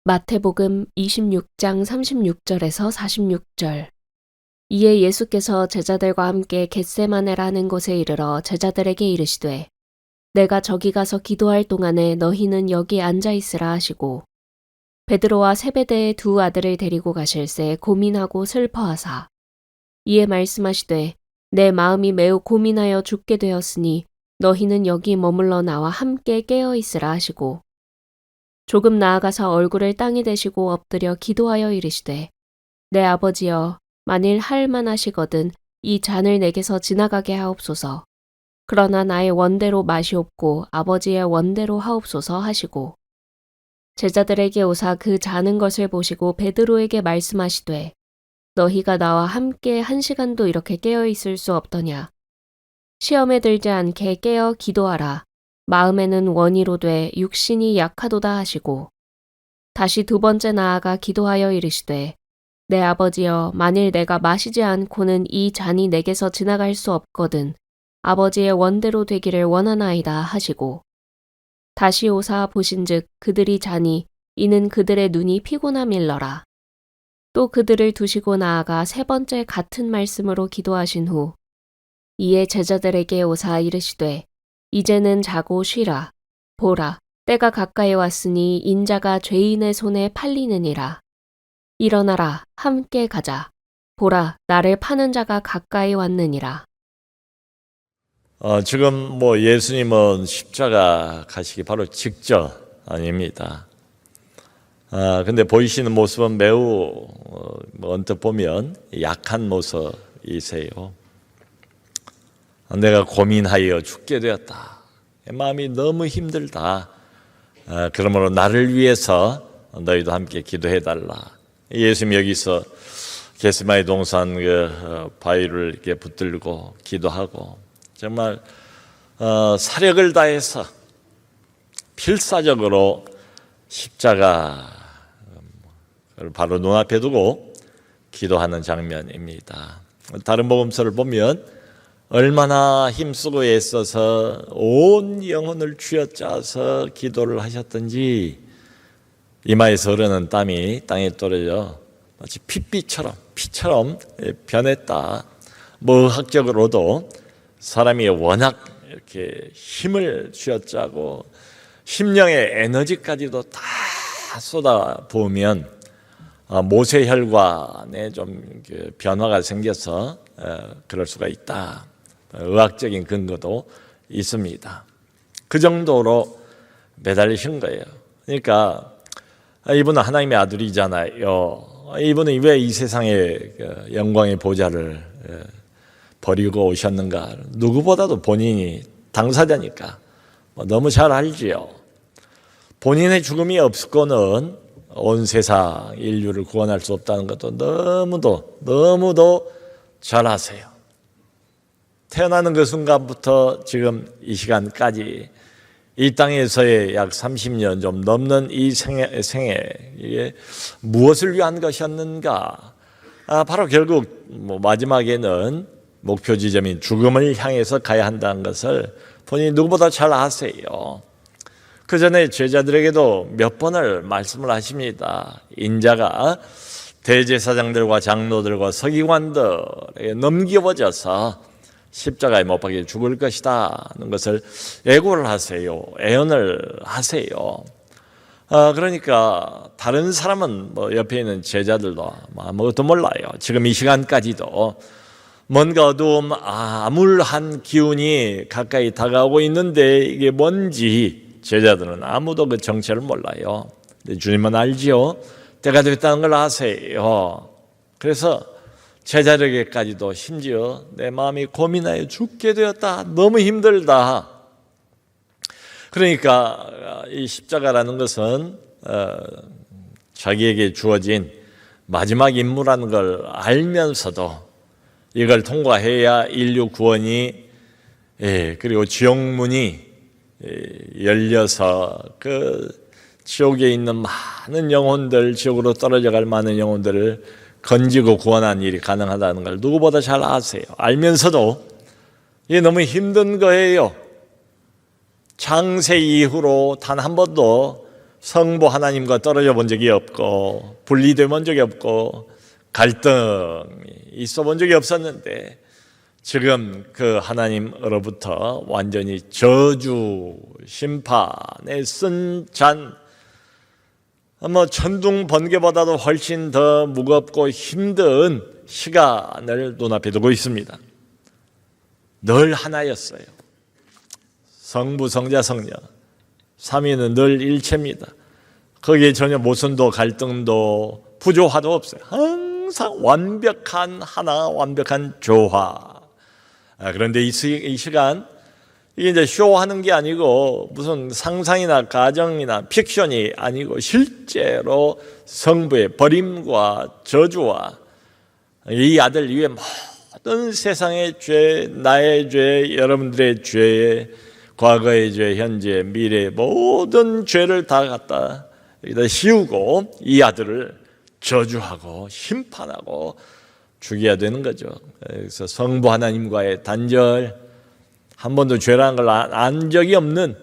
마태복음 26장 36절에서 46절. 이에 예수께서 제자들과 함께 겟세마네라는 곳에 이르러 제자들에게 이르시되 내가 저기 가서 기도할 동안에 너희는 여기 앉아 있으라 하시고 베드로와 세베대의 두 아들을 데리고 가실새 고민하고 슬퍼하사 이에 말씀하시되 내 마음이 매우 고민하여 죽게 되었으니 너희는 여기 머물러 나와 함께 깨어 있으라 하시고 조금 나아가서 얼굴을 땅에 대시고 엎드려 기도하여 이르시되 내 아버지여 만일 할 만하시거든 이 잔을 내게서 지나가게 하옵소서. 그러나 나의 원대로 마시옵고 아버지의 원대로 하옵소서 하시고 제자들에게 오사 그 자는 것을 보시고 베드로에게 말씀하시되 너희가 나와 함께 1시간도 이렇게 깨어 있을 수 없더냐. 시험에 들지 않게 깨어 기도하라. 마음에는 원이로되 육신이 약하도다 하시고 다시 두 번째 나아가 기도하여 이르시되 내 아버지여 만일 내가 마시지 않고는 이 잔이 내게서 지나갈 수 없거든 아버지의 원대로 되기를 원하나이다 하시고 다시 오사 보신즉 그들이 자니 이는 그들의 눈이 피곤함일러라. 또 그들을 두시고 나아가 세 번째 같은 말씀으로 기도하신 후 이에 제자들에게 오사 이르시되 이제는 자고 쉬라. 보라, 때가 가까이 왔으니 인자가 죄인의 손에 팔리느니라. 일어나라, 함께 가자. 보라, 나를 파는 자가 가까이 왔느니라. 지금 예수님은 십자가 가시기 바로 직전 아닙니다. 근데 보이시는 모습은 매우 언뜻 보면 약한 모습이세요. 내가 고민하여 죽게 되었다. 마음이 너무 힘들다. 그러므로 나를 위해서 너희도 함께 기도해달라. 예수님 여기서 겟세마네 동산 바위를 이렇게 붙들고 기도하고 정말 사력을 다해서 필사적으로 십자가를 바로 눈앞에 두고 기도하는 장면입니다. 다른 복음서를 보면 얼마나 힘쓰고 애써서 온 영혼을 쥐어짜서 기도를 하셨던지 이마에서 흐르는 땀이 땅에 떨어져 마치 피처럼 변했다. 의학적으로도 사람이 워낙 이렇게 힘을 쥐어짜고 심령의 에너지까지도 다 쏟아 부으면 모세혈관에 좀 변화가 생겨서 그럴 수가 있다. 의학적인 근거도 있습니다. 그 정도로 매달리신 거예요. 그러니까 이분은 하나님의 아들이잖아요. 이분은 왜 이 세상의 영광의 보좌를 버리고 오셨는가? 누구보다도 본인이 당사자니까 너무 잘 알지요. 본인의 죽음이 없고는 온 세상 인류를 구원할 수 없다는 것도 너무도 잘 아세요. 태어나는 그 순간부터 지금 이 시간까지 이 땅에서의 약 30년 좀 넘는 이 생애 이게 무엇을 위한 것이었는가? 바로 결국 마지막에는 목표 지점인 죽음을 향해서 가야 한다는 것을 본인이 누구보다 잘 아세요. 그 전에 제자들에게도 몇 번을 말씀을 하십니다. 인자가 대제사장들과 장로들과 서기관들에게 넘겨버져서 십자가에 못 박혀 죽을 것이다는 것을 예고를 하세요. 예언을 하세요. 그러니까 다른 사람은 옆에 있는 제자들도 아무것도 몰라요. 지금 이 시간까지도 뭔가 어두움 암울한 기운이 가까이 다가오고 있는데 이게 뭔지 제자들은 아무도 그 정체를 몰라요. 근데 주님은 알지요. 때가 됐다는 걸 아세요. 그래서 제자들에게까지도 심지어 내 마음이 고민하여 죽게 되었다. 너무 힘들다. 그러니까 이 십자가라는 것은 자기에게 주어진 마지막 임무라는 걸 알면서도 이걸 통과해야 인류 구원이 그리고 지옥문이 열려서 그 지옥에 있는 많은 영혼들, 지옥으로 떨어져 갈 많은 영혼들을 건지고 구원하는 일이 가능하다는 걸 누구보다 잘 아세요. 알면서도 이게 너무 힘든 거예요. 창세 이후로 단 한 번도 성부 하나님과 떨어져 본 적이 없고 분리돼 본 적이 없고 갈등이 있어 본 적이 없었는데 지금 그 하나님으로부터 완전히 저주, 심판에 쓴 잔, 천둥 번개보다도 훨씬 더 무겁고 힘든 시간을 눈앞에 두고 있습니다. 늘 하나였어요. 성부, 성자, 성령 삼위는 늘 일체입니다. 거기에 전혀 모순도 갈등도 부조화도 없어요. 항상 완벽한 하나, 완벽한 조화. 그런데 이 시간 이게 이제 쇼하는 게 아니고 무슨 상상이나 가정이나 픽션이 아니고 실제로 성부의 버림과 저주와 이 아들 이외 모든 세상의 죄, 나의 죄, 여러분들의 죄, 과거의 죄, 현재, 미래의 모든 죄를 다 갖다 여기다 씌우고 이 아들을 저주하고 심판하고 죽여야 되는 거죠. 그래서 성부 하나님과의 단절, 한 번도 죄라는 걸 안 적이 없는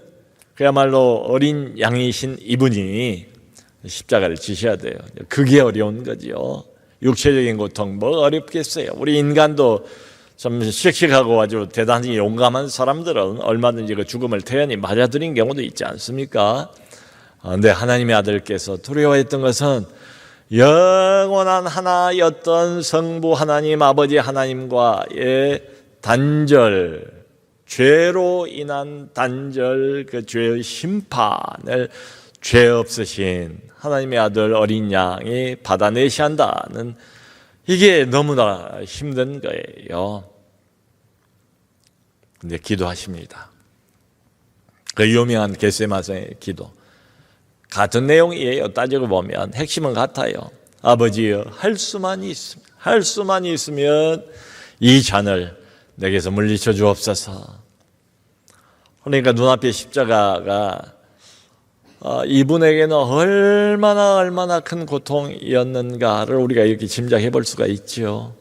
그야말로 어린 양이신 이분이 십자가를 지셔야 돼요. 그게 어려운 거죠. 육체적인 고통 뭐 어렵겠어요. 우리 인간도 좀 씩씩하고 아주 대단히 용감한 사람들은 얼마든지 그 죽음을 태연히 맞아들인 경우도 있지 않습니까? 그런데 하나님의 아들께서 두려워했던 것은 영원한 하나였던 성부 하나님 아버지 하나님과의 단절, 죄로 인한 단절, 그 죄의 심판을 죄 없으신 하나님의 아들 어린 양이 받아내셔야 한다는, 이게 너무나 힘든 거예요. 근데 기도하십니다. 그 유명한 겟세마네의 기도 같은 내용이에요. 따지고 보면 핵심은 같아요. 아버지여, 할 수만 있으면 이 잔을 내게서 물리쳐 주옵소서. 그러니까 눈앞에 십자가가 이분에게는 얼마나 큰 고통이었는가를 우리가 이렇게 짐작해 볼 수가 있죠.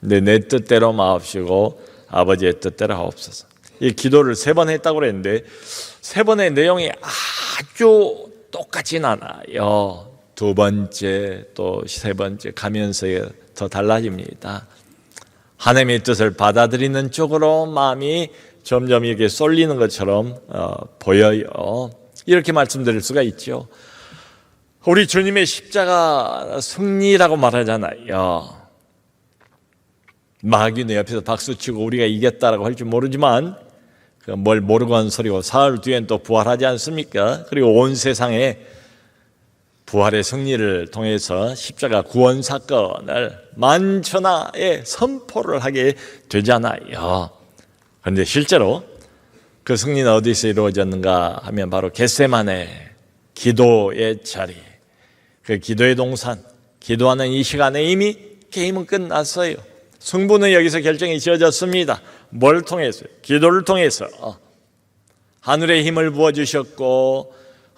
근데 내 뜻대로 마옵시고 아버지의 뜻대로 하옵소서. 이 기도를 3번 했다고 그랬는데 3번의 내용이 아주 똑같진 않아요. 2번째 또 3번째 가면서 더 달라집니다. 하나님의 뜻을 받아들이는 쪽으로 마음이 점점 이렇게 쏠리는 것처럼 보여요. 이렇게 말씀드릴 수가 있죠. 우리 주님의 십자가 승리라고 말하잖아요. 마귀 내 옆에서 박수치고 우리가 이겼다라고 할 줄 모르지만 뭘 모르고 한 소리고 사흘 뒤엔 또 부활하지 않습니까? 그리고 온 세상에 부활의 승리를 통해서 십자가 구원 사건을 만천하에 선포를 하게 되잖아요. 그런데 실제로 그 승리는 어디서 이루어졌는가 하면 바로 겟세마네 기도의 자리, 그 기도의 동산, 기도하는 이 시간에 이미 게임은 끝났어요. 승부는 여기서 결정이 지어졌습니다. 뭘 통해서요? 기도를 통해서. 하늘의 힘을 부어주셨고,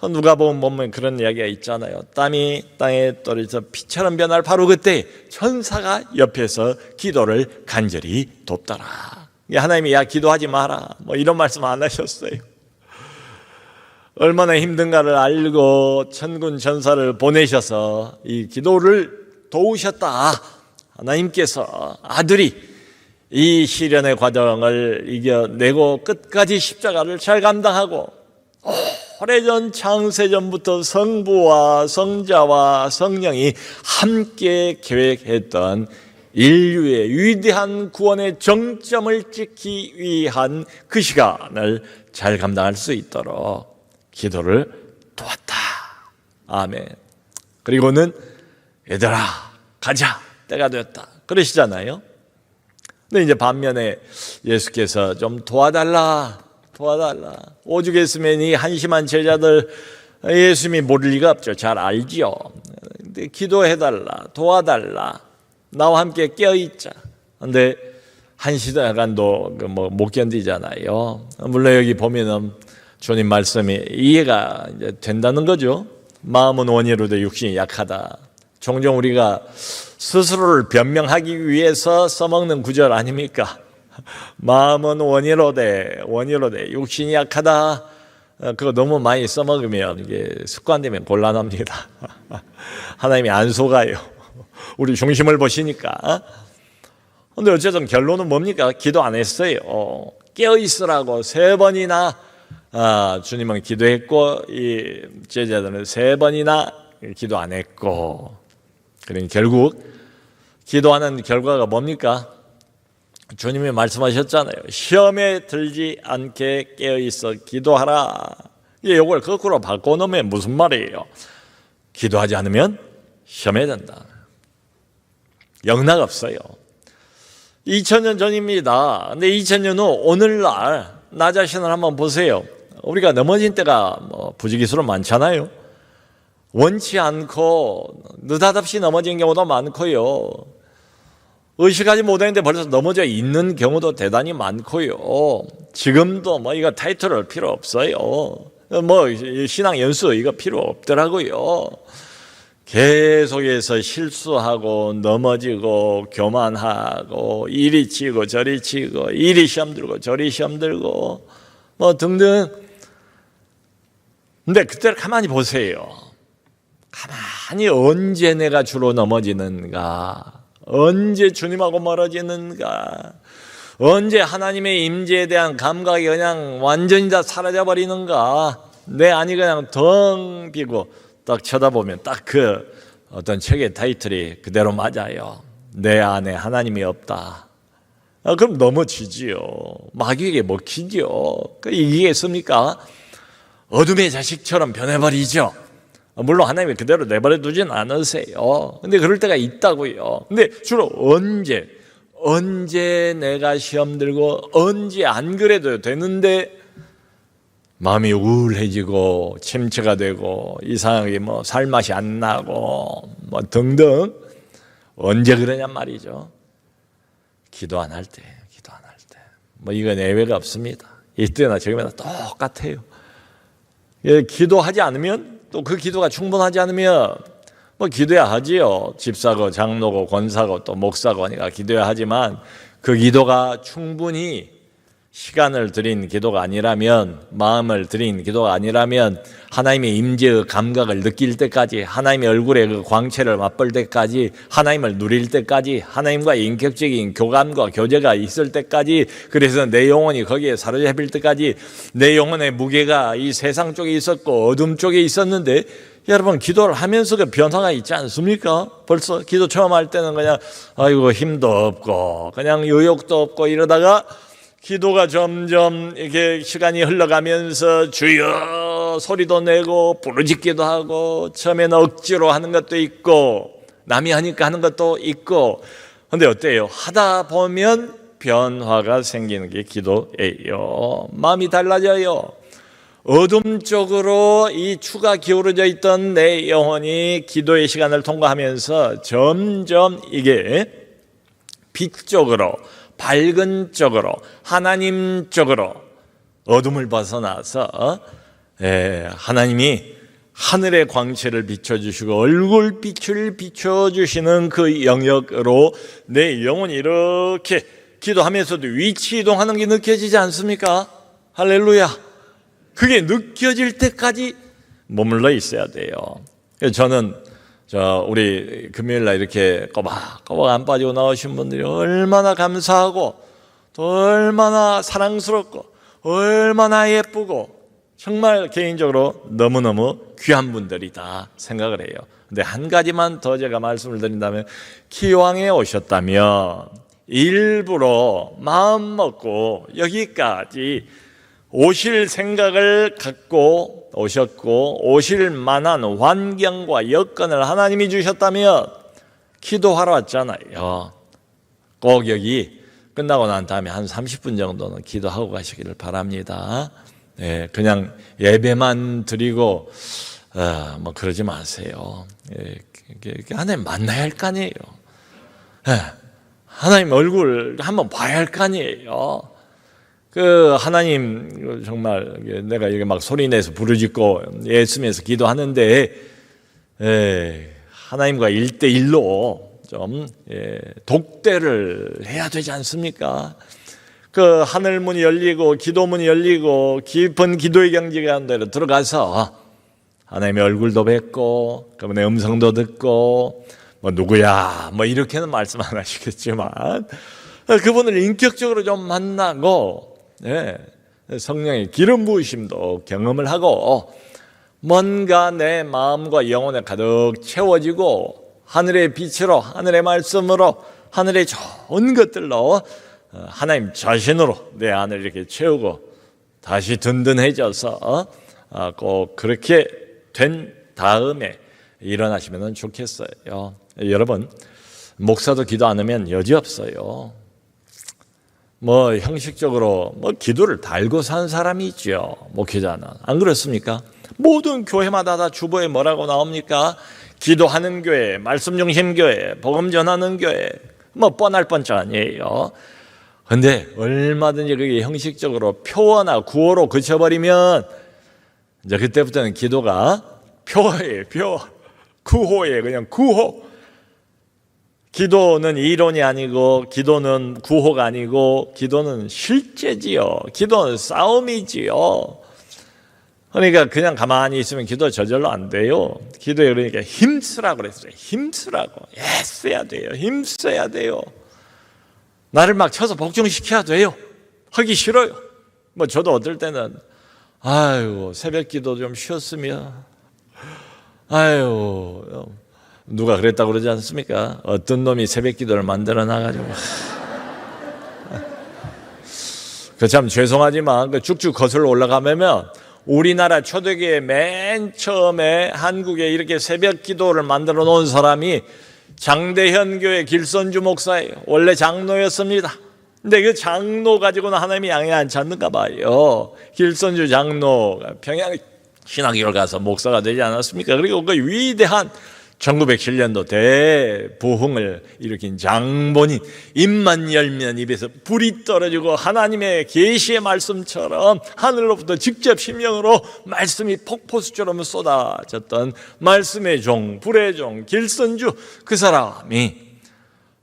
누가복음 보면 그런 이야기가 있잖아요. 땀이 땅에 떨어져서 피처럼 변할 바로 그때 천사가 옆에서 기도를 간절히 돕더라. 하나님이 야 기도하지 마라 뭐 이런 말씀 안 하셨어요. 얼마나 힘든가를 알고 천군 천사를 보내셔서 이 기도를 도우셨다. 하나님께서 아들이 이 시련의 과정을 이겨내고 끝까지 십자가를 잘 감당하고 오래전 창세전부터 성부와 성자와 성령이 함께 계획했던 인류의 위대한 구원의 정점을 찍기 위한 그 시간을 잘 감당할 수 있도록 기도를 도왔다. 아멘. 그리고는 얘들아 가자 때가 됐다 그러시잖아요. 근데 이제 반면에 예수께서 좀 도와달라 오죽했으면 이 한심한 제자들 예수님이 모를 리가 없죠. 잘 알지요. 근데 기도해달라 도와달라 나와 함께 깨어있자. 근데 한 시간도 못 견디잖아요. 물론 여기 보면은 주님 말씀이 이해가 이제 된다는 거죠. 마음은 원이로되 육신이 약하다. 종종 우리가 스스로를 변명하기 위해서 써먹는 구절 아닙니까? 마음은 원이로되 육신이 약하다. 그거 너무 많이 써먹으면 이게 습관되면 곤란합니다. 하나님이 안 속아요. 우리 중심을 보시니까. 근데 어쨌든 결론은 뭡니까? 기도 안 했어요. 깨어있으라고 3번이나 주님은 기도했고 이 제자들은 3번이나 기도 안 했고, 그러니 결국 기도하는 결과가 뭡니까? 주님이 말씀하셨잖아요. 시험에 들지 않게 깨어있어 기도하라. 이걸 거꾸로 바꿔놓으면 무슨 말이에요? 기도하지 않으면 시험에 든다. 영락 없어요. 2000년 전입니다. 근데 2000년 후 오늘날 나 자신을 한번 보세요. 우리가 넘어진 때가 부지기수로 많잖아요. 원치 않고 느닷없이 넘어진 경우도 많고요. 의식하지 못했는데 벌써 넘어져 있는 경우도 대단히 많고요. 지금도 이거 타이틀을 필요 없어요. 신앙 연수 이거 필요 없더라고요. 계속해서 실수하고 넘어지고 교만하고 이리 치고 저리 치고 이리 시험 들고 저리 시험 들고 등등. 근데 그때를 가만히 보세요. 가만히 언제 내가 주로 넘어지는가? 언제 주님하고 멀어지는가? 언제 하나님의 임재에 대한 감각이 그냥 완전히 다 사라져 버리는가? 내 안이 그냥 덩 비고 딱 쳐다보면 딱 그 어떤 책의 타이틀이 그대로 맞아요. 내 안에 하나님이 없다. 그럼 넘어지지요. 마귀에게 먹히죠. 이기겠습니까? 어둠의 자식처럼 변해버리죠. 물론 하나님이 그대로 내버려 두진 않으세요. 근데 그럴 때가 있다고요. 근데 주로 언제 내가 시험 들고 언제 안 그래도 되는데 마음이 우울해지고 침체가 되고 이상하게 살맛이 안 나고 등등. 언제 그러냔 말이죠. 기도 안 할 때. 이건 예외가 없습니다. 이때나 저기나 똑같아요. 기도하지 않으면, 또 그 기도가 충분하지 않으면 기도해야 하지요. 집사고 장로고 권사고 또 목사고 하니까 기도해야 하지만 그 기도가 충분히 시간을 들인 기도가 아니라면, 마음을 들인 기도가 아니라면 하나님의 임재의 감각을 느낄 때까지, 하나님의 얼굴의 그 광채를 맛볼 때까지, 하나님을 누릴 때까지, 하나님과의 인격적인 교감과 교제가 있을 때까지, 그래서 내 영혼이 거기에 사로잡힐 때까지, 내 영혼의 무게가 이 세상 쪽에 있었고 어둠 쪽에 있었는데, 여러분 기도를 하면서 그 변화가 있지 않습니까? 벌써 기도 처음 할 때는 그냥 아이고 힘도 없고 그냥 의욕도 없고 이러다가 기도가 점점 이렇게 시간이 흘러가면서 주여 소리도 내고 부르짖기도 하고, 처음에는 억지로 하는 것도 있고 남이 하니까 하는 것도 있고. 근데 어때요? 하다 보면 변화가 생기는 게 기도예요. 마음이 달라져요. 어둠 쪽으로 이 추가 기울어져 있던 내 영혼이 기도의 시간을 통과하면서 점점 이게 빛 쪽으로, 밝은 쪽으로, 하나님 쪽으로 어둠을 벗어나서 하나님이 하늘의 광채를 비춰주시고 얼굴빛을 비춰주시는 그 영역으로 내 영혼이 이렇게 기도하면서도 위치 이동하는 게 느껴지지 않습니까? 할렐루야. 그게 느껴질 때까지 머물러 있어야 돼요. 저는 우리 금요일날 이렇게 꼬박꼬박 안 빠지고 나오신 분들이 얼마나 감사하고 또 얼마나 사랑스럽고 얼마나 예쁘고 정말 개인적으로 너무너무 귀한 분들이다 생각을 해요. 근데 한 가지만 더 제가 말씀을 드린다면, 기왕에 오셨다면 일부러 마음 먹고 여기까지 오실 생각을 갖고 오셨고 오실 만한 환경과 여건을 하나님이 주셨다면 기도하러 왔잖아요. 꼭 여기 끝나고 난 다음에 한 30분 정도는 기도하고 가시기를 바랍니다. 그냥 예배만 드리고 그러지 마세요. 하나님 만나야 할 거 아니에요. 하나님 얼굴 한번 봐야 할 거 아니에요. 하나님 정말 내가 이게 막 소리 내서 부르짖고 애쓰면서 기도하는데 하나님과 1대1로 좀 독대를 해야 되지 않습니까? 그 하늘문이 열리고 기도문이 열리고 깊은 기도의 경지가 한 데로 들어가서 하나님의 얼굴도 뵙고 그분의 음성도 듣고 뭐 누구야 뭐 이렇게는 말씀 안 하시겠지만 그분을 인격적으로 좀 만나고 성령의 기름 부으심도 경험을 하고 뭔가 내 마음과 영혼에 가득 채워지고 하늘의 빛으로 하늘의 말씀으로 하늘의 좋은 것들로 하나님 자신으로 내 안을 이렇게 채우고 다시 든든해져서 꼭 그렇게 된 다음에 일어나시면 좋겠어요. 여러분, 목사도 기도 안 하면 여지없어요. 뭐 형식적으로 뭐 기도를 달고 사는 사람이 있죠. 목회자는. 안 그렇습니까? 모든 교회마다 다 주보에 뭐라고 나옵니까? 기도하는 교회, 말씀 중심 교회, 복음 전하는 교회. 뭐 뻔할 뻔짜 아니에요. 근데 얼마든지 그게 형식적으로 표어나 구호로 그쳐버리면 이제 그때부터는 기도가 표어예요. 표어. 구호예요. 그냥 구호. 기도는 이론이 아니고 기도는 구호가 아니고 기도는 실제지요. 기도는 싸움이지요. 그러니까 그냥 가만히 있으면 기도 저절로 안 돼요. 기도에 그러니까 힘쓰라고 그랬어요. 힘쓰라고. 애써야 돼요. 힘써야 돼요. 나를 막 쳐서 복종시켜야 돼요. 하기 싫어요. 뭐 저도 어떨 때는 아유 새벽 기도 좀 쉬었으면 아유 누가 그랬다고 그러지 않습니까? 어떤 놈이 새벽 기도를 만들어 놔가지고 그 참 죄송하지만 그 쭉쭉 거슬러 올라가면 우리나라 초대교회 맨 처음에 한국에 이렇게 새벽 기도를 만들어 놓은 사람이 장대현 교회 길선주 목사예요. 원래 장로였습니다. 근데 그 장로 가지고는 하나님이 양해 안 찾는가 봐요. 길선주 장로가 평양 신학교를 가서 목사가 되지 않았습니까? 그리고 그 위대한 1907년도 대부흥을 일으킨 장본인, 입만 열면 입에서 불이 떨어지고 하나님의 계시의 말씀처럼 하늘로부터 직접 심령으로 말씀이 폭포수처럼 쏟아졌던 말씀의 종, 불의 종, 길선주 그 사람이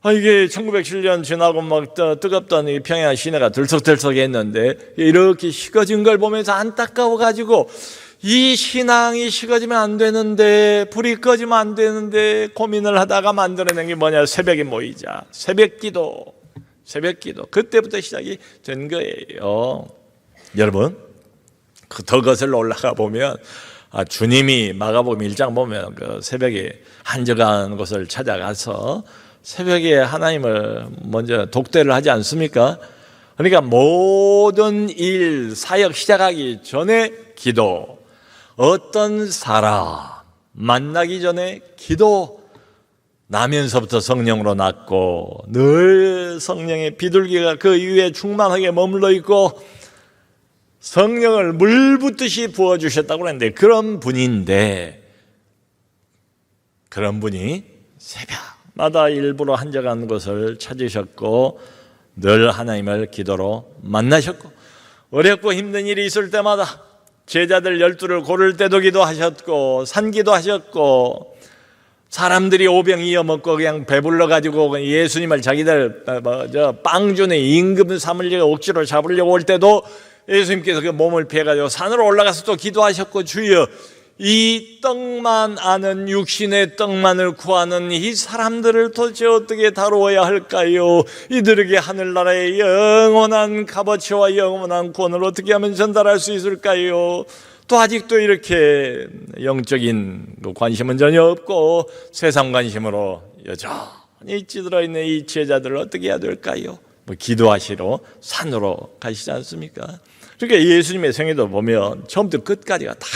이게 1907년 지나고 막 뜨겁던 이 평양 시내가 들썩들썩했는데 이렇게 식어진 걸 보면서 안타까워가지고 이 신앙이 식어지면 안 되는데 불이 꺼지면 안 되는데 고민을 하다가 만들어낸 게 뭐냐? 새벽에 모이자. 새벽 기도. 그때부터 시작이 된 거예요. 여러분 더 거슬러 올라가 보면 주님이 마가복음 1장 보면 그 새벽에 한적한 곳을 찾아가서 새벽에 하나님을 먼저 독대를 하지 않습니까? 그러니까 모든 일 사역 시작하기 전에 기도. 어떤 사람 만나기 전에 기도 나면서부터 성령으로 났고 늘 성령의 비둘기가 그 위에 충만하게 머물러 있고 성령을 물 붓듯이 부어주셨다고 그랬는데 그런 분인데 그런 분이 새벽마다 일부러 한적한 곳을 찾으셨고 늘 하나님을 기도로 만나셨고 어렵고 힘든 일이 있을 때마다 제자들 12를 고를 때도 기도하셨고 산기도 하셨고 사람들이 오병이어 먹고 그냥 배불러가지고 예수님을 자기들 빵 주는 임금 삼으려고 억지로 잡으려고 올 때도 예수님께서 그 몸을 피해가지고 산으로 올라가서 또 기도하셨고 주여 이 떡만 아는 육신의 떡만을 구하는 이 사람들을 도대체 어떻게 다루어야 할까요? 이들에게 하늘나라의 영원한 값어치와 영원한 구원을 어떻게 하면 전달할 수 있을까요? 또 아직도 이렇게 영적인 관심은 전혀 없고 세상 관심으로 여전히 찌들어 있는 이 제자들을 어떻게 해야 될까요? 뭐 기도하시러 산으로 가시지 않습니까? 그러니까 예수님의 생애도 보면 처음부터 끝까지가 다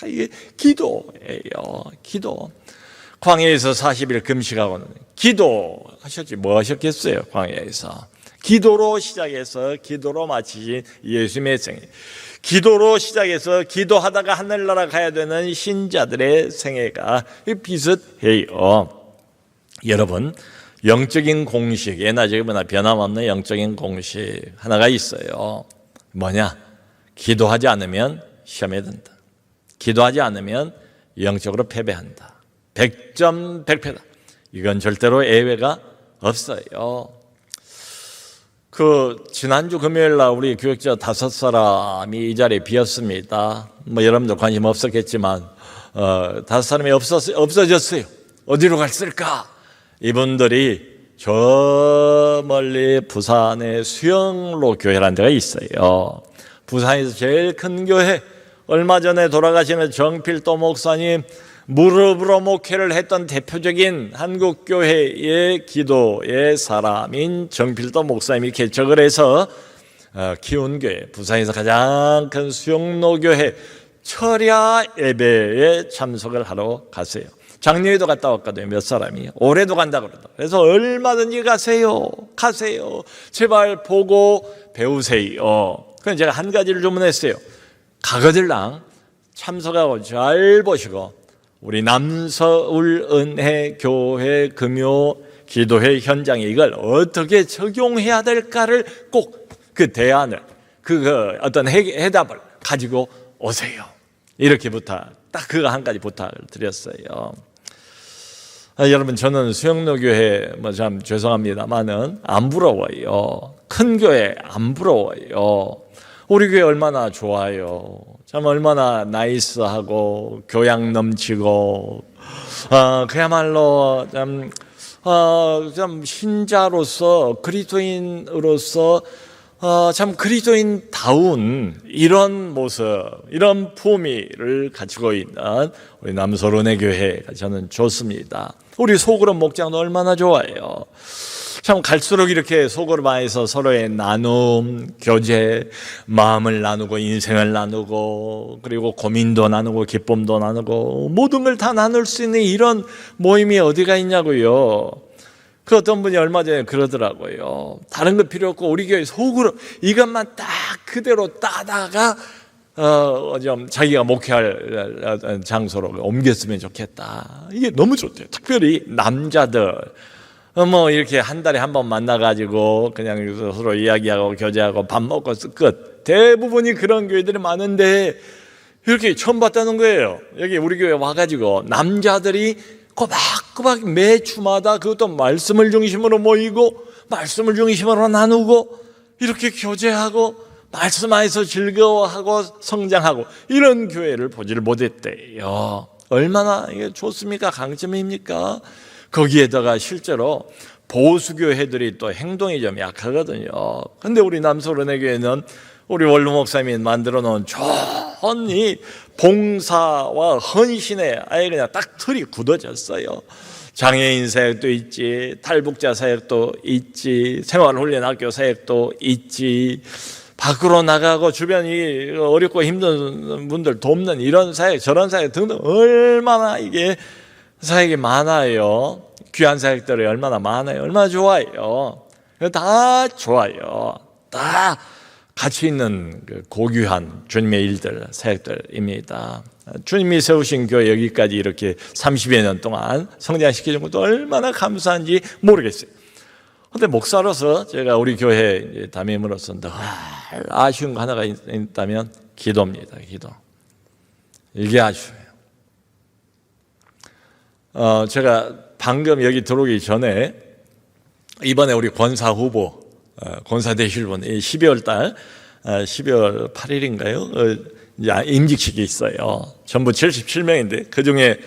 이게 기도예요. 기도. 광야에서 40일 금식하고는 기도하셨지 뭐 하셨겠어요? 광야에서 기도로 시작해서 기도로 마치신 예수님의 생애. 기도로 시작해서 기도하다가 하늘나라 가야 되는 신자들의 생애가 비슷해요. 여러분 영적인 공식, 예나 지금이나 변함없는 영적인 공식 하나가 있어요. 뭐냐? 기도하지 않으면 시험에 든다. 기도하지 않으면 영적으로 패배한다. 100점 100패다. 이건 절대로 예외가 없어요. 지난주 금요일 날 우리 교육자 5사람이 이 자리에 비었습니다. 뭐 여러분들 관심 없었겠지만 5사람이 없어졌어요. 어디로 갔을까? 이분들이 저 멀리 부산의 수영로 교회라는 데가 있어요. 부산에서 제일 큰 교회, 얼마 전에 돌아가시는 정필도 목사님 무릎으로 목회를 했던 대표적인 한국교회의 기도의 사람인 정필도 목사님이 개척을 해서 키운 교회, 부산에서 가장 큰 수영로 교회 철야 예배에 참석을 하러 갔어요. 작년에도 갔다 왔거든요. 몇 사람이. 올해도 간다 그러더라고요. 그래서 얼마든지 가세요. 제발 보고 배우세요. 그래서 제가 한 가지를 주문했어요. 가거들랑 참석하고 잘 보시고 우리 남서울 은혜교회 금요 기도회 현장에 이걸 어떻게 적용해야 될까를 꼭 그 대안을 어떤 해답을 가지고 오세요. 이렇게 딱 그거 한 가지 부탁을 드렸어요. 여러분, 저는 수영로 교회 참 죄송합니다만은 안 부러워요. 큰 교회 안 부러워요. 우리 교회 얼마나 좋아요. 참 얼마나 나이스하고 교양 넘치고 그야말로 참 신자로서 그리스도인으로서 참 그리스도인다운 이런 모습, 이런 품위를 가지고 있는 우리 남서론의 교회가 저는 좋습니다. 우리 소그룹 목장도 얼마나 좋아요. 참 갈수록 이렇게 소그룹안에서 서로의 나눔, 교제, 마음을 나누고 인생을 나누고 그리고 고민도 나누고 기쁨도 나누고 모든 걸 다 나눌 수 있는 이런 모임이 어디가 있냐고요. 그 어떤 분이 얼마 전에 그러더라고요. 다른 거 필요 없고 우리 교회 소그룹 이것만 딱 그대로 따다가 좀 자기가 목회할 장소로 옮겼으면 좋겠다. 이게 너무 좋대요. 특별히 남자들 이렇게 한 달에 한 번 만나가지고 그냥 서로 이야기하고 교제하고 밥 먹고 끝. 대부분이 그런 교회들이 많은데 이렇게 처음 봤다는 거예요. 여기 우리 교회 와가지고 남자들이 꼬박꼬박 매 주마다 그것도 말씀을 중심으로 모이고 말씀을 중심으로 나누고 이렇게 교제하고 말씀 안에서 즐거워하고 성장하고 이런 교회를 보지를 못했대요. 얼마나 이게 좋습니까? 강점입니까? 거기에다가 실제로 보수교회들이 또 행동이 좀 약하거든요. 근데 우리 남서론의교회는 우리 원로 목사님이 만들어 놓은 좋은 이 봉사와 헌신에 아예 그냥 딱 틀이 굳어졌어요. 장애인 사역도 있지, 탈북자 사역도 있지, 생활훈련학교 사역도 있지, 밖으로 나가고 주변이 어렵고 힘든 분들 돕는 이런 사역, 저런 사역 등등 얼마나 이게 사역이 많아요. 귀한 사역들이 얼마나 많아요. 얼마나 좋아요. 다 좋아요. 다 가치 있는 고귀한 주님의 일들, 사역들입니다. 주님이 세우신 교회 여기까지 이렇게 30여 년 동안 성장시켜준 것도 얼마나 감사한지 모르겠어요. 그런데 목사로서 제가 우리 교회 담임으로서 늘 아쉬운 거 하나가 있다면 기도입니다. 기도. 이게 아쉬워요. 제가 방금 여기 들어오기 전에 이번에 우리 권사 후보, 권사 되실 분, 12월 달, 12월 8일인가요? 임직식이 있어요. 전부 77명인데 그 중에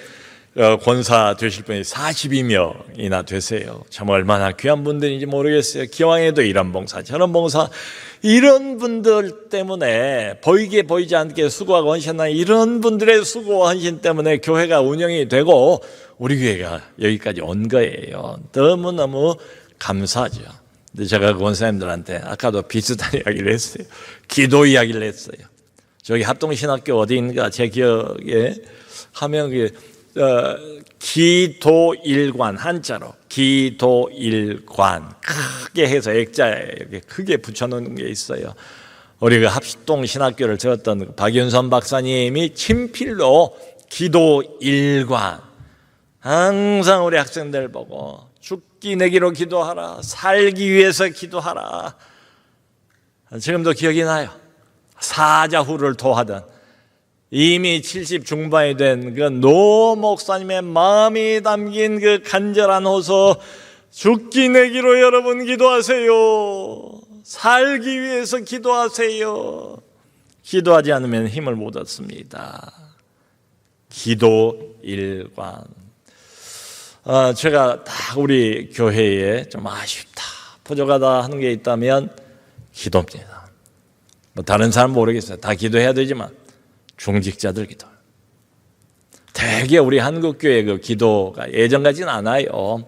권사 되실 분이 42명이나 되세요. 참 얼마나 귀한 분들인지 모르겠어요. 기왕에도 이런 봉사, 저런 봉사, 이런 분들 때문에 보이게 보이지 않게 수고하고 헌신하는 이런 분들의 수고와 헌신 때문에 교회가 운영이 되고 우리 교회가 여기까지 온 거예요. 너무너무 감사하죠. 근데 제가 권사님들한테 아까도 비슷한 이야기를 했어요. 기도 이야기를 했어요. 저기 합동신학교 어디인가 제 기억에 하면 기도일관, 한자로 기도일관 크게 해서 액자에 이렇게 크게 붙여놓은 게 있어요. 우리 그 합동신학교를 세웠던 박윤선 박사님이 친필로 기도일관, 항상 우리 학생들 보고 죽기 내기로 기도하라, 살기 위해서 기도하라. 지금도 기억이 나요. 사자후를 토하던 이미 70 중반이 된 그 노 목사님의 마음이 담긴 그 간절한 호소, 죽기 내기로 여러분 기도하세요. 살기 위해서 기도하세요. 기도하지 않으면 힘을 못 얻습니다. 기도 일관. 제가 딱 우리 교회에 좀 아쉽다, 부족하다 하는 게 있다면 기도입니다. 뭐 다른 사람 모르겠어요. 다 기도해야 되지만 중직자들 기도. 되게 우리 한국교회 그 기도가 예전 같지는 않아요.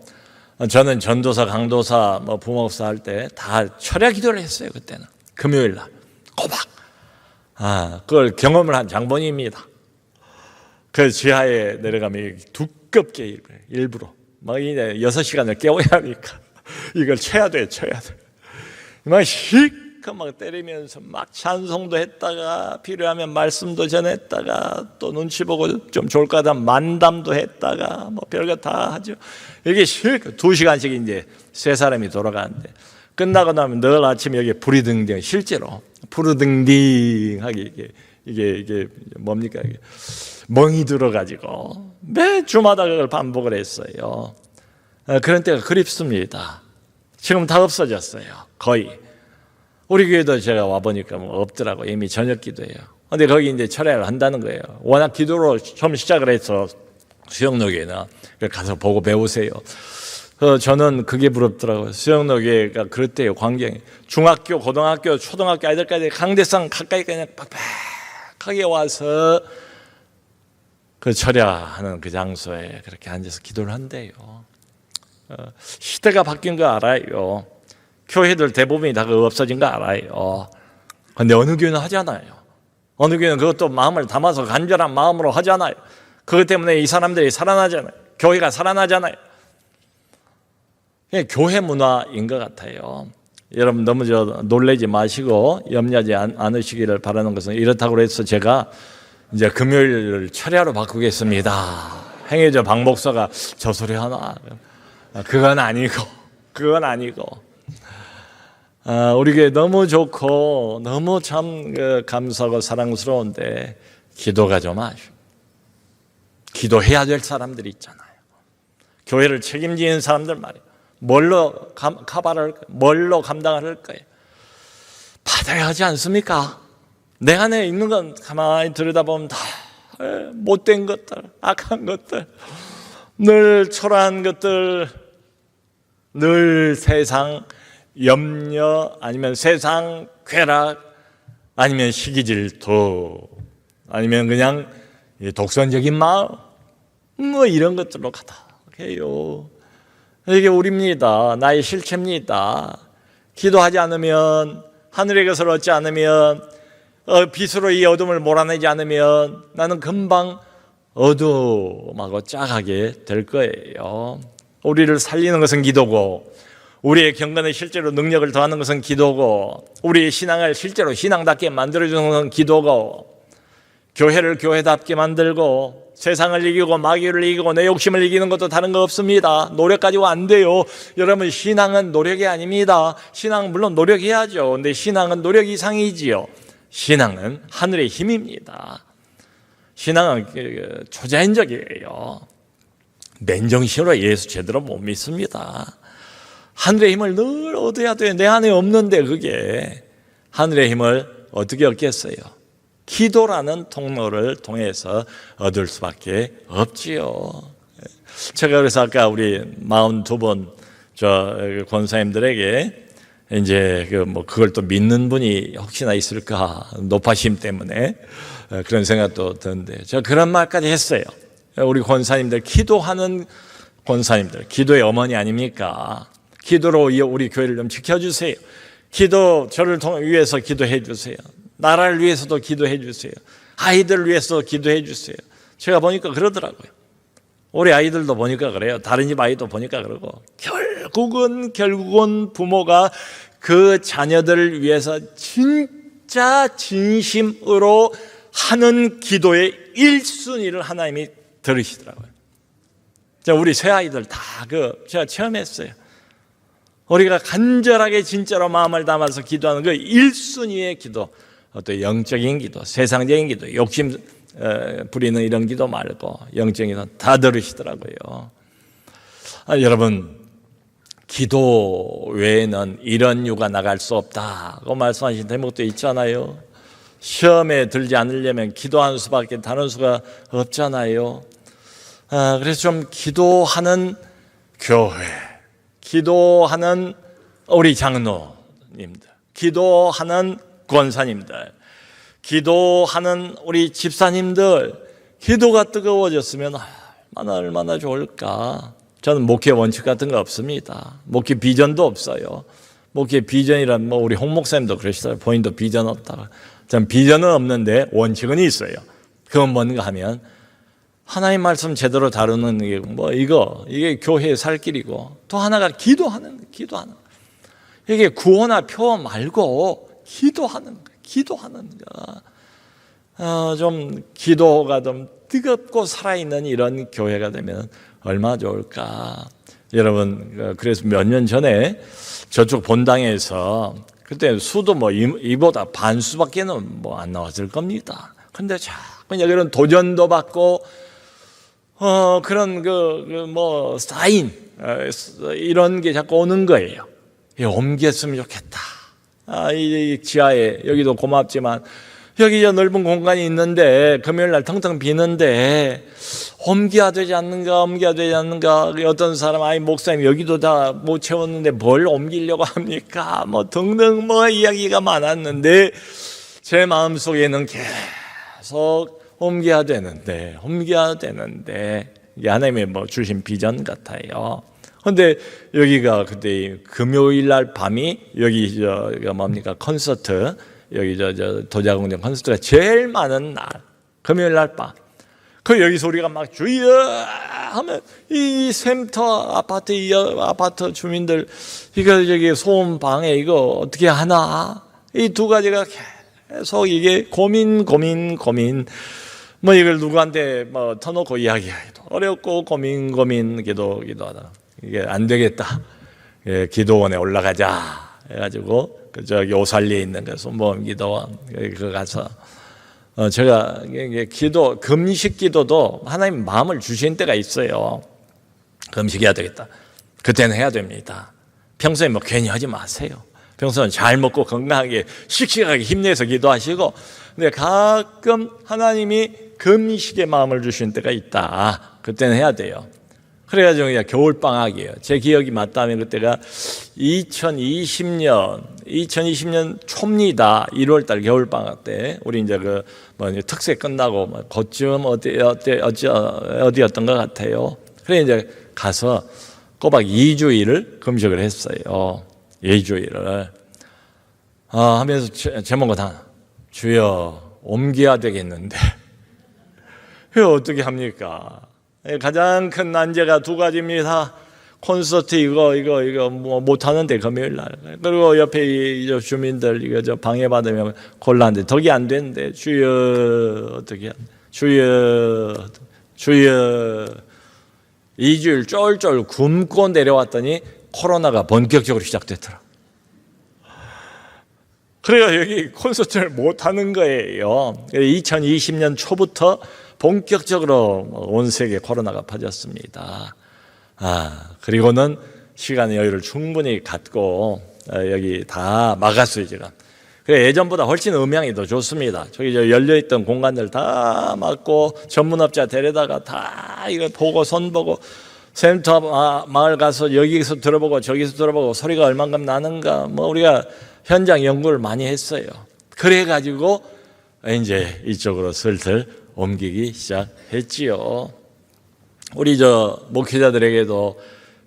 저는 전도사, 강도사, 뭐 부목사 할 때 다 철야 기도를 했어요. 그때는 금요일 날 꼬박. 그걸 경험을 한 장본인입니다. 그 지하에 내려가면 두껍게 일부러 막 이제 6시간을 깨워야 하니까 이걸 쳐야 돼. 막 실컷 막 때리면서 막 찬송도 했다가 필요하면 말씀도 전했다가 또 눈치 보고 좀 좋을 것 같으면 만담도 했다가 뭐 별거 다 하죠. 이게 실컷 2시간씩 이제 세 사람이 돌아가는데 끝나고 나면 늘 아침 여기 부리등등, 실제로 부르등딩하게 이게 뭡니까? 이게 멍이 들어가지고 매 주마다 그걸 반복을 했어요. 그런 때가 그립습니다. 지금 다 없어졌어요. 거의. 우리 교회도 제가 와보니까 뭐 없더라고. 이미 저녁 기도예요. 근데 거기 이제 철야를 한다는 거예요. 워낙 기도로 처음 시작을 해서 수영로교회는 가서 보고 배우세요. 저는 그게 부럽더라고요. 수영로교회가 그렇대요. 광경이. 중학교, 고등학교, 초등학교 아이들까지 강대상 가까이 그냥 빡빡하게 와서 그 철야하는 그 장소에 그렇게 앉아서 기도를 한대요. 시대가 바뀐 거 알아요. 교회들 대부분이 다 그거 없어진 거 알아요. 근데 어느 교회는 하잖아요. 어느 교회는 그것도 마음을 담아서 간절한 마음으로 하잖아요. 그것 때문에 이 사람들이 살아나잖아요. 교회가 살아나잖아요. 교회 문화인 것 같아요. 여러분 너무 놀라지 마시고 염려하지 않으시기를 바라는 것은 이렇다고 해서 제가 이제 금요일을 철야로 바꾸겠습니다. 행여저 박 목사가 저 소리 하나? 그건 아니고 우리 교회 너무 좋고 너무 참 감사하고 사랑스러운데 기도가 좀 아쉬워. 기도해야 될 사람들이 있잖아요. 교회를 책임지는 사람들 말이에요. 뭘로 카바를 뭘로 감당할 거예요? 받아야 하지 않습니까? 내 안에 있는 건 가만히 들여다보면 다 못된 것들, 악한 것들, 늘 초라한 것들, 늘 세상 염려, 아니면 세상 쾌락, 아니면 시기질투, 아니면 그냥 독선적인 마음, 뭐 이런 것들로 가득해요. 이게 우리입니다. 나의 실체입니다. 기도하지 않으면, 하늘의 것을 얻지 않으면, 빛으로 이 어둠을 몰아내지 않으면 나는 금방 어두움하고 짝하게 될 거예요. 우리를 살리는 것은 기도고, 우리의 경건에 실제로 능력을 더하는 것은 기도고, 우리의 신앙을 실제로 신앙답게 만들어주는 것은 기도고, 교회를 교회답게 만들고, 세상을 이기고 마귀를 이기고 내 욕심을 이기는 것도 다른 거 없습니다. 노력 가지고 안 돼요. 여러분, 신앙은 노력이 아닙니다. 신앙은 물론 노력해야죠. 근데 신앙은 노력 이상이지요. 신앙은 하늘의 힘입니다. 신앙은 초자연적이에요. 맨정신으로 예수 제대로 못 믿습니다. 하늘의 힘을 늘 얻어야 돼요. 내 안에 없는데 그게. 하늘의 힘을 어떻게 얻겠어요? 기도라는 통로를 통해서 얻을 수밖에 없지요. 제가 그래서 아까 우리 42분 저 권사님들에게 이제 그걸 또 믿는 분이 혹시나 있을까, 높아심 때문에 그런 생각도 드는데 제가 그런 말까지 했어요. 우리 권사님들, 기도하는 권사님들, 기도의 어머니 아닙니까? 기도로 우리 교회를 좀 지켜주세요. 기도, 저를 위해서 기도해 주세요. 나라를 위해서도 기도해 주세요. 아이들을 위해서도 기도해 주세요. 제가 보니까 그러더라고요. 우리 아이들도 보니까 그래요. 다른 집 아이도 보니까 그러고, 결국은 부모가 그 자녀들을 위해서 진짜 진심으로 하는 기도의 1순위를 하나님이 들으시더라고요. 우리 새 아이들 다 제가 체험했어요. 우리가 간절하게 진짜로 마음을 담아서 기도하는 그 1순위의 기도, 어떤 영적인 기도, 세상적인 기도, 욕심 부리는 이런 기도 말고 영적인 기도 다 들으시더라고요. 여러분, 기도 외에는 이런 이유가 나갈 수 없다고 말씀하신 대목도 있잖아요. 시험에 들지 않으려면 기도하는 수밖에 다른 수가 없잖아요. 그래서 좀 기도하는 교회, 기도하는 우리 장로님들, 기도하는 권사님들, 기도하는 우리 집사님들, 기도가 뜨거워졌으면 얼마나 좋을까. 저는 목회 원칙 같은 거 없습니다. 목회 비전도 없어요. 목회 비전이란 뭐 우리 홍 목사님도 그러시더라고요. 본인도 비전 없다고. 전 비전은 없는데 원칙은 있어요. 그건 뭔가 하면 하나님 말씀 제대로 다루는 게 뭐 이게 교회의 살 길이고, 또 하나가 기도하는 거. 이게 구호나 표 말고 기도하는 거. 좀 기도가 좀 뜨겁고 살아있는 이런 교회가 되면 얼마나 좋을까. 여러분, 그래서 몇 년 전에 저쪽 본당에서 그때 수도 뭐 이보다 반수밖에는 뭐 안 나왔을 겁니다. 근데 자꾸 여기는 도전도 받고 그런 뭐 사인 이런 게 자꾸 오는 거예요. 옮겼으면 좋겠다. 이 지하에 여기도 고맙지만 여기 저 넓은 공간이 있는데 금요일 날 텅텅 비는데 옮겨야 되지 않는가. 어떤 사람 목사님 여기도 다 못 채웠는데 뭘 옮기려고 합니까? 뭐 등등 뭐 이야기가 많았는데 제 마음속에는 계속 옮겨야 되는데 이게 하나님의 뭐 주신 비전 같아요. 근데 여기가 그때 금요일 날 밤이 여기 뭡니까 콘서트, 여기 도자공장 콘서트가 제일 많은 날, 금요일 날 밤. 여기서 우리가 막 주여 하면 이 샘터 아파트, 이 아파트 주민들 저기 소음 방해 이거 어떻게 하나? 이 두 가지가 계속 이게 고민. 뭐 이걸 누구한테 뭐 터놓고 이야기하기도 어렵고 기도하다. 이게 안 되겠다. 기도원에 올라가자 해가지고 저기 오살리에 있는 그 손보험 기도원 그 가서 제가 금식 기도도 하나님 마음을 주신 때가 있어요. 금식해야 되겠다. 그때는 해야 됩니다. 평소에 뭐 괜히 하지 마세요. 평소는 잘 먹고 건강하게 씩씩하게 힘내서 기도하시고, 근데 가끔 하나님이 금식의 마음을 주신 때가 있다. 그때는 해야 돼요. 그래가지고 그냥 겨울방학이에요. 제 기억이 맞다면 그때가 2020년 초입니다. 1월달 겨울방학 때 우리 이제 특세 끝나고 그쯤 어디였던 것 같아요. 그래 이제 가서 꼬박 2주일을 금식을 했어요. 2주일을 하면서 제목은 하나, 주여 옮겨야 되겠는데 어떻게 합니까? 가장 큰 난제가 두 가지입니다. 콘서트 이거 뭐 못하는데 금요일 날, 그리고 옆에 이 주민들 이거 저 방해받으면 곤란한데 덕이 안 되는데 주여 어떻게 주여 2주일 쫄쫄 굶고 내려왔더니 코로나가 본격적으로 시작됐더라. 그래가 여기 콘서트를 못하는 거예요. 2020년 초부터 본격적으로 온 세계에 코로나가 퍼졌습니다. 그리고는 시간의 여유를 충분히 갖고 여기 다 막았어요, 지금. 그래, 예전보다 훨씬 음향이 더 좋습니다. 저기 열려있던 공간들 다 막고 전문업자 데려다가 다 이거 보고 손보고 센터 마을 가서 여기서 들어보고 저기서 들어보고 소리가 얼만큼 나는가 뭐 우리가 현장 연구를 많이 했어요. 그래가지고 이제 이쪽으로 슬슬 옮기기 시작했지요. 우리 목회자들에게도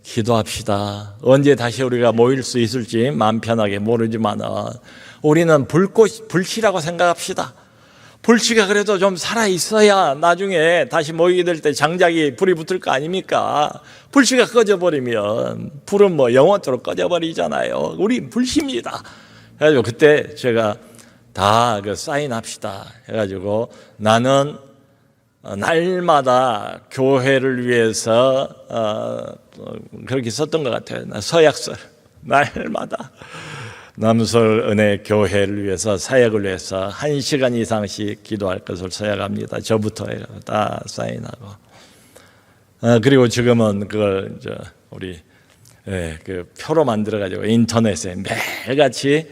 기도합시다. 언제 다시 우리가 모일 수 있을지 마음 편하게 모르지만 우리는 불씨라고 생각합시다. 불씨가 그래도 좀 살아있어야 나중에 다시 모이게 될 때 장작이 불이 붙을 거 아닙니까? 불씨가 꺼져버리면 불은 뭐 영원토록 꺼져버리잖아요. 우리 불씨입니다. 그래가지고 그때 제가 다 사인합시다 해가지고 나는 날마다 교회를 위해서 그렇게 썼던 것 같아요. 서약서 날마다 남설 은혜 교회를 위해서 사역을 위해서 1시간 이상씩 기도할 것을 서약합니다. 저부터 다 사인하고 그리고 지금은 그걸 우리 그 표로 만들어가지고 인터넷에 매일같이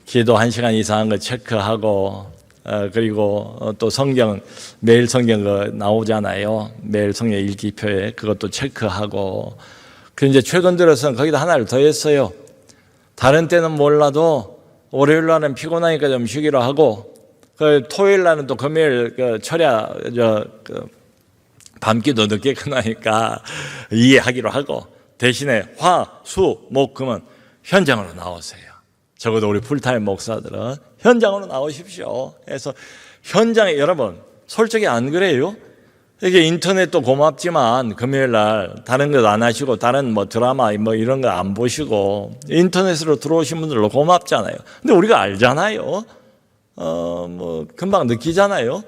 기도 1시간 이상한 거 체크하고 그리고 또 성경 매일 성경 나오잖아요. 매일 성경 읽기표에 그것도 체크하고. 그 이제 최근 들어서는 거기다 하나를 더 했어요. 다른 때는 몰라도 월요일 날은 피곤하니까 좀 쉬기로 하고 그 토요일 날은 또 금요일 철야 밤기도 늦게 끝나니까 이해하기로 하고 대신에 화, 수, 목, 금은 현장으로 나오세요. 적어도 우리 풀타임 목사들은 현장으로 나오십시오. 그래서 현장에 여러분 솔직히 안 그래요? 이게 인터넷도 고맙지만 금요일 날 다른 것 안 하시고 다른 뭐 드라마 뭐 이런 거 안 보시고 인터넷으로 들어오신 분들로 고맙잖아요. 근데 우리가 알잖아요. 뭐 금방 느끼잖아요.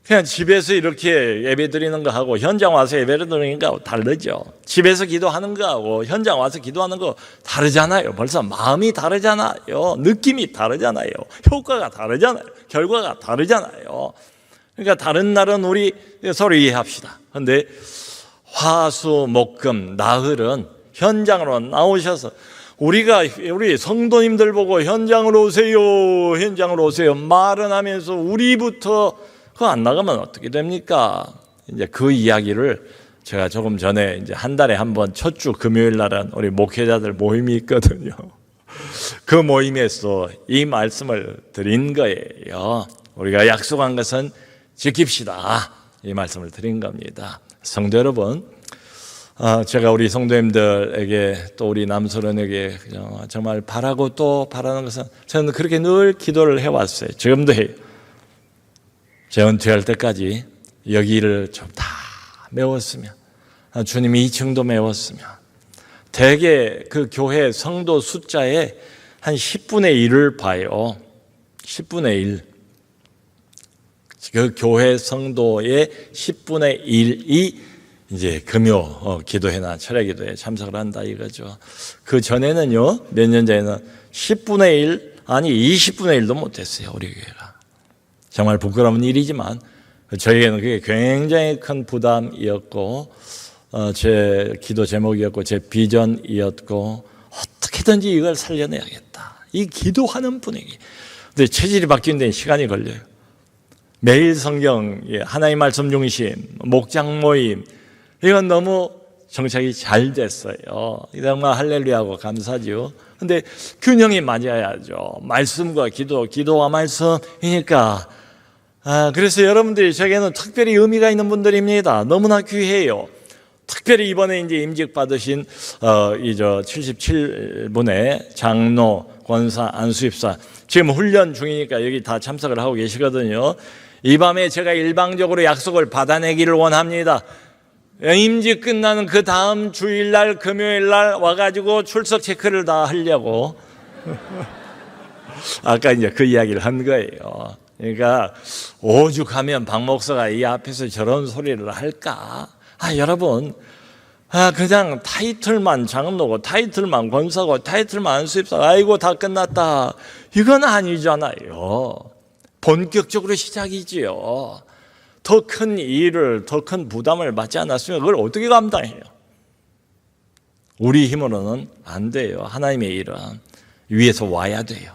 그냥 집에서 이렇게 예배 드리는 거 하고 현장 와서 예배를 드리는 거 다르죠. 집에서 기도하는 거하고 현장 와서 기도하는 거 다르잖아요. 벌써 마음이 다르잖아요. 느낌이 다르잖아요. 효과가 다르잖아요. 결과가 다르잖아요. 그러니까 다른 날은 우리 서로 이해합시다. 그런데 화수 목금 나흘은 현장으로 나오셔서 우리 성도님들 보고 현장으로 오세요, 현장으로 오세요 말은 하면서 우리부터 그거 안 나가면 어떻게 됩니까? 이제 그 이야기를 제가 조금 전에 이제 한 달에 한 번 첫 주 금요일 날은 우리 목회자들 모임이 있거든요. 그 모임에서 이 말씀을 드린 거예요. 우리가 약속한 것은 지킵시다. 이 말씀을 드린 겁니다. 성도 여러분, 제가 우리 성도님들에게 또 우리 남소련에게 정말 바라고 또 바라는 것은 저는 그렇게 늘 기도를 해왔어요. 지금도 해요. 제 은퇴할 때까지 여기를 좀 다 메웠으면, 주님이 2층도 메웠으면, 대개 그 교회 성도 숫자의 한 10분의 1을 봐요. 10분의 1. 그 교회 성도의 10분의 1이 이제 금요 기도회나 철야 기도회에 참석을 한다 이거죠. 그 전에는요, 몇 년 전에는 10분의 1, 아니 20분의 1도 못했어요, 우리 교회가. 정말 부끄러운 일이지만 저에게는 그게 굉장히 큰 부담이었고 제 기도 제목이었고 제 비전이었고 어떻게든지 이걸 살려내야겠다. 이 기도하는 분위기. 근데 체질이 바뀌는 데는 시간이 걸려요. 매일 성경, 하나님 말씀 중심, 목장 모임 이건 너무 정착이 잘 됐어요. 정말 할렐루야하고 감사죠. 근데 균형이 맞아야죠. 말씀과 기도와 말씀이니까. 그래서 여러분들이 저에게는 특별히 의미가 있는 분들입니다. 너무나 귀해요. 특별히 이번에 이제 임직 받으신 77분의 장로, 권사, 안수입사 지금 훈련 중이니까 여기 다 참석을 하고 계시거든요. 이 밤에 제가 일방적으로 약속을 받아내기를 원합니다. 임직 끝나는 그 다음 주일날 금요일날 와가지고 출석 체크를 다 하려고 아까 이제 그 이야기를 한 거예요. 그러니까 오죽하면 박 목사가 이 앞에서 저런 소리를 할까? 여러분, 그냥 타이틀만 장로고 타이틀만 권사고 타이틀만 안수입사 아이고 다 끝났다 이건 아니잖아요. 본격적으로 시작이지요. 더 큰 일을, 더 큰 부담을 받지 않았으면 그걸 어떻게 감당해요? 우리 힘으로는 안 돼요. 하나님의 일은 위에서 와야 돼요.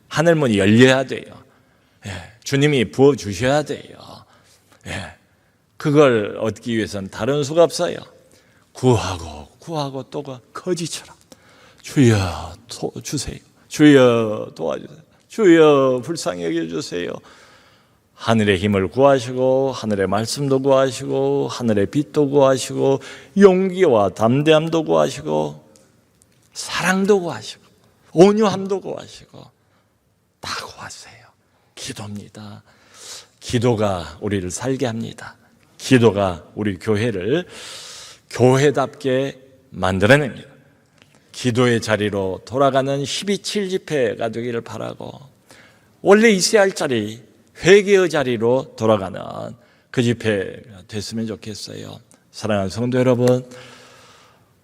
하늘문이 열려야 돼요. 주님이 부어주셔야 돼요. 그걸 얻기 위해서는 다른 수가 없어요. 구하고 또 거지처럼 주여 주세요. 주여 도와주세요. 주여 불쌍히 여겨주세요. 하늘의 힘을 구하시고 하늘의 말씀도 구하시고 하늘의 빛도 구하시고 용기와 담대함도 구하시고 사랑도 구하시고 온유함도 구하시고 다 구하세요. 기도입니다. 기도가 우리를 살게 합니다. 기도가 우리 교회를 교회답게 만들어냅니다. 기도의 자리로 돌아가는 12.7집회가 되기를 바라고 원래 있어야 할 자리 회개의 자리로 돌아가는 그 집회가 됐으면 좋겠어요. 사랑하는 성도 여러분,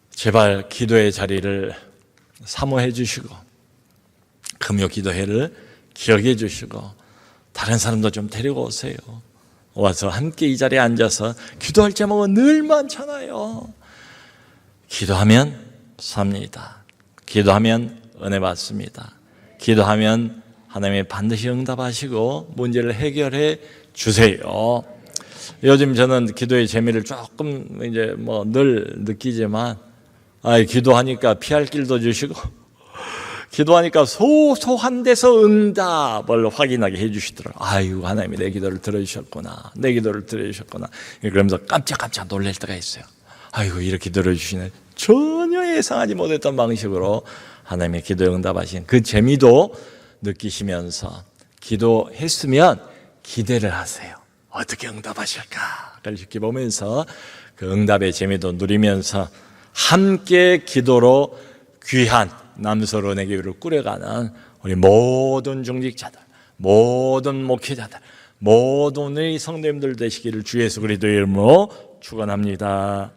제발 기도의 자리를 사모해 주시고 금요 기도회를 기억해 주시고 다른 사람도 좀 데리고 오세요. 와서 함께 이 자리에 앉아서 기도할 제목은 늘 많잖아요. 기도하면 삽니다. 기도하면 은혜 받습니다. 기도하면 하나님이 반드시 응답하시고 문제를 해결해 주세요. 요즘 저는 기도의 재미를 조금 이제 뭐 늘 느끼지만, 기도하니까 피할 길도 주시고, 기도하니까 소소한 데서 응답을 확인하게 해주시더라고요. 아유, 하나님이 내 기도를 들어주셨구나. 내 기도를 들어주셨구나. 그러면서 깜짝깜짝 놀랄 때가 있어요. 아이고, 이렇게 들어주시네. 전혀 예상하지 못했던 방식으로 하나님의 기도에 응답하신 그 재미도 느끼시면서 기도했으면 기대를 하세요. 어떻게 응답하실까? 그걸 지켜보면서 그 응답의 재미도 누리면서 함께 기도로 귀한 남서론의 교회를 꾸려가는 우리 모든 중직자들, 모든 목회자들, 모든 우리 성도님들 되시기를 주 예수 그리스도의 이름으로 축원합니다.